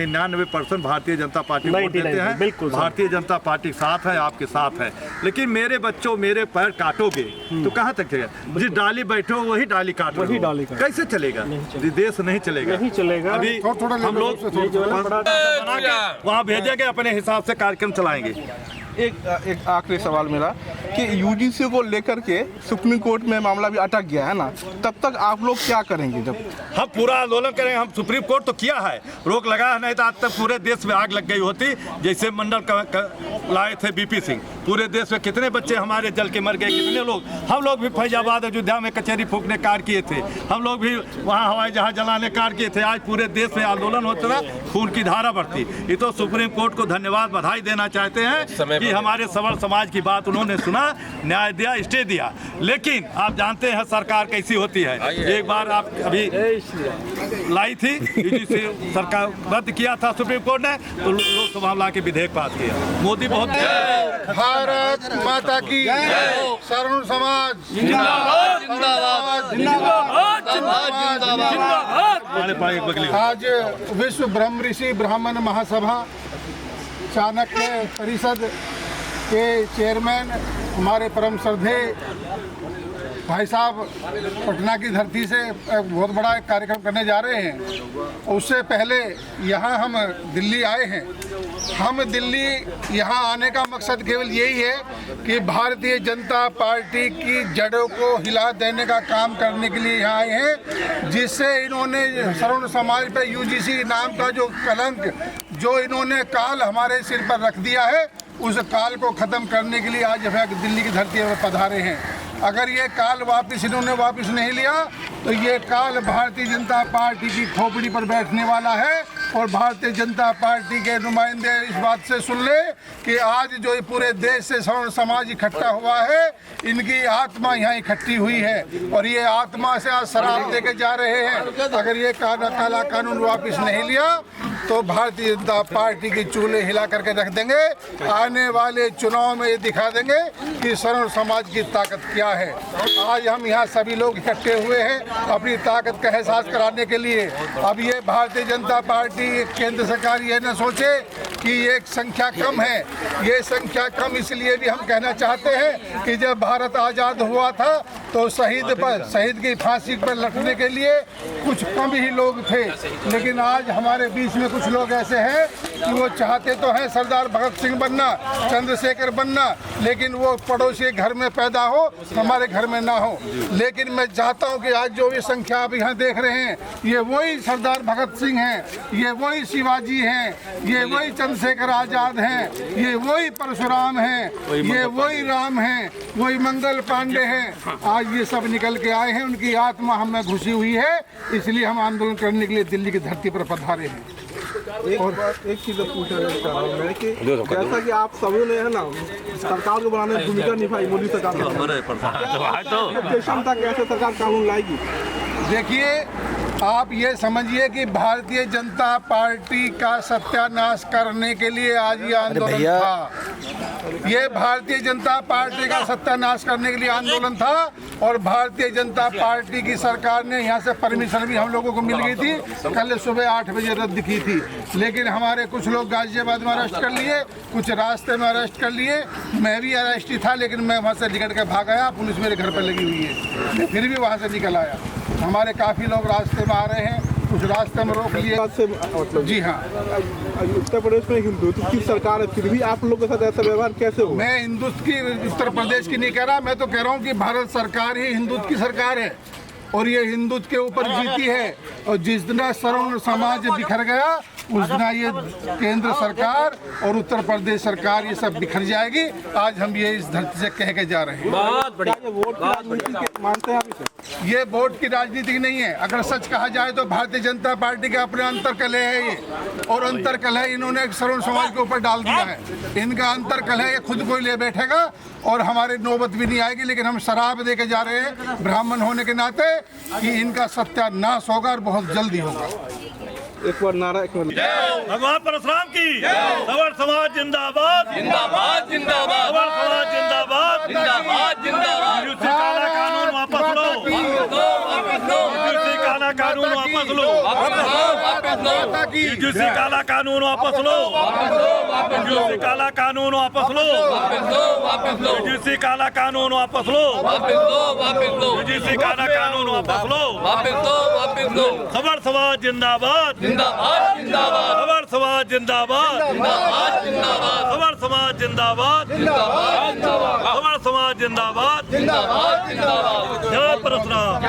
99% Bharatiya Janata party vote देते हैं। बिल्कुल भारतीय जनता पार्टी साथ है, आपके साथ है। लेकिन मेरे बच्चों मेरे पैर काटोगे तो कहाँ तक चलेगा? जिस डाली बैठो वही डाली काटो, कैसे चलेगा? देश नहीं चलेगा। अभी हम लोग वहाँ भेजेंगे, अपने हिसाब से कार्यक्रम चलाएंगे। एक आखिरी सवाल मेरा कि यूजीसी को लेकर के सुप्रीम कोर्ट में मामला भी अटक गया है ना, तब तक आप लोग क्या करेंगे? जब हम पूरा आंदोलन करेंगे। हम सुप्रीम कोर्ट तो किया है, रोक लगा है, नहीं तो आज तक पूरे देश में आग लग गई होती। जैसे मंडल लाए थे बीपी सिंह, पूरे देश में कितने बच्चे हमारे जल के मर गए, कितने लोग। हम लोग भी फैजाबाद अयोध्या में कचहरी फूकने कार्य किए थे, हम लोग भी वहाँ हवाई जहाज जलाने कार्य किए थे। आज पूरे देश में आंदोलन होता था, खून की धारा बढ़ती। ये तो सुप्रीम कोर्ट को धन्यवाद बधाई देना चाहते हैं कि हमारे सवर्ण समाज की बात उन्होंने सुना, न्याय दिया, स्टे दिया। लेकिन आप जानते हैं सरकार कैसी होती है। एक बार आप अभी लाई थी यूजीसी, सरकार रद्द किया था सुप्रीम कोर्ट ने, तो लोकसभा ला के विधेयक पास किया। मोदी बहुत भारत माता की सवर्ण समाज जिंदाबाद जिंदाबाद जिंदाबाद जिंदाबाद। आज विश्व ब्रह्म ऋषि ब्राह्मण महासभा चाणक्य परिषद के चेयरमैन हमारे परम श्रद्धेय भाई साहब पटना की धरती से एक बहुत बड़ा एक कार्यक्रम करने जा रहे हैं। उससे पहले यहाँ हम दिल्ली आए हैं। हम दिल्ली यहाँ आने का मकसद केवल यही है कि भारतीय जनता पार्टी की जड़ों को हिला देने का काम करने के लिए यहाँ आए हैं, जिससे इन्होंने सवर्ण समाज पर यूजीसी नाम का जो कलंक, जो इन्होंने काल हमारे सिर पर रख दिया है, उस काल को ख़त्म करने के लिए आज दिल्ली की धरती पर पधारे हैं। अगर ये काल इन्होंने वापस नहीं लिया तो ये काल भारतीय जनता पार्टी की खोपड़ी पर बैठने वाला है। और भारतीय जनता पार्टी के नुमाइंदे इस बात से सुन ले कि आज जो पूरे देश से सवर्ण समाज इकट्ठा हुआ है, इनकी आत्मा यहाँ इकट्ठी हुई है और ये आत्मा से आज शराब देके जा रहे हैं। अगर ये काला कानून वापस नहीं लिया तो भारतीय जनता पार्टी की चूल्हे हिला करके रख देंगे। आने वाले चुनाव में ये दिखा देंगे कि सवर्ण समाज की ताकत क्या है। आज हम यहाँ सभी लोग इकट्ठे हुए हैं अपनी ताकत का एहसास कराने के लिए। अब ये भारतीय जनता पार्टी, केंद्र सरकार ये न सोचे कि ये संख्या कम है। ये संख्या कम इसलिए भी हम कहना चाहते हैं कि जब भारत आज़ाद हुआ था तो शहीद की फांसी पर लटने के लिए कुछ कम ही लोग थे। लेकिन आज हमारे बीच में कुछ लोग ऐसे हैं कि वो चाहते तो हैं सरदार भगत सिंह बनना, चंद्रशेखर बनना, लेकिन वो पड़ोसी घर में पैदा हो, हमारे घर में ना हो। लेकिन मैं चाहता हूँ कि आज जो भी संख्या आप यहाँ देख रहे हैं, ये वही सरदार भगत सिंह हैं, ये वही शिवाजी हैं, ये वही चंद्रशेखर आज़ाद हैं, ये वही परशुराम हैं, ये वही राम हैं, वही मंगल पांडे हैं। आज ये सब निकल के आए हैं, उनकी आत्मा हमें घुसी हुई है, इसलिए हम आंदोलन करने के लिए दिल्ली की धरती पर पधारे हैं। एक चीज़ पूछना चाह रहा हूँ मैं कि जैसा कि आप सभी ने है ना सरकार को बनाने में भूमिका निभाई, मोदी सरकार क्षमता कैसे सरकार कानून लाएगी? देखिए, आप ये समझिए कि भारतीय जनता पार्टी का सत्यानाश करने के लिए आज ये आंदोलन था। ये भारतीय जनता पार्टी का सत्यानाश करने के लिए आंदोलन था और भारतीय जनता पार्टी की सरकार ने यहाँ से परमिशन भी हम लोगों को मिल गई थी, कल सुबह 8 बजे रद्द की थी। लेकिन हमारे कुछ लोग गाजियाबाद में अरेस्ट कर लिए, कुछ रास्ते में अरेस्ट कर लिए। मैं भी अरेस्ट ही था, लेकिन मैं वहाँ से निकल के भाग आया। पुलिस मेरे घर पर लगी हुई है, मैं फिर भी वहाँ से निकल आया। हमारे काफ़ी लोग रास्ते में आ रहे हैं, कुछ रास्ते में रोक लिए। जी हाँ, उत्तर प्रदेश में हिंदुत्व की सरकार है, फिर भी आप लोगों के साथ ऐसा व्यवहार कैसे हो? मैं हिंदुत्व की उत्तर प्रदेश की नहीं कह रहा, मैं तो कह रहा हूँ कि भारत सरकार ही हिंदुत्व की सरकार है और ये हिंदुत्व के ऊपर जीती है। और जिस दिन सवर्ण समाज बिखर गया उस दिन ये केंद्र सरकार और उत्तर प्रदेश सरकार ये सब बिखर जाएगी। आज हम ये इस धरती से कह के जा रहे हैं। बहुत बढ़िया। वोट की राजनीति मानते हैं आप इसे? ये वोट की राजनीति नहीं है। अगर सच कहा जाए तो भारतीय जनता पार्टी का अपने अंतर कलह है ये, और अंतर कलह इन्होंने सवर्ण समाज के ऊपर डाल दिया है। इनका अंतर कलह ये खुद को ही ले बैठेगा और हमारे नौबत भी नहीं आएगी। लेकिन हम शराब दे के जा रहे हैं ब्राह्मण होने के नाते कि इनका सत्यानाश होगा और बहुत जल्दी होगा। एक बार नारा, एक बार भगवान परशुराम की सवर्ण समाज जिंदाबाद जिंदाबाद जिंदाबाद सवर्ण समाज जिंदाबाद जिंदाबाद जिंदाबाद काला कानून वापस लो, काला कानून वापस लो, वापस लो, यूजीसी काला कानून वापस लो, यूजीसी काला कानून वापस लो, वापस लो, यूजीसी काला कानून वापस लो, वापस लो, यूजीसी काला कानून वापस लो। वापस लो, खबर समाज जिंदाबाद, जिंदाबाद, जिंदाबाद, खबर समाज जिंदाबाद, जिंदाबाद, जिंदाबाद, खबर समाज जिंदाबाद, जिंदाबाद, खबर समाज जिंदाबाद। जिंदाबाद, जिंदाबाद। जय परशुराम।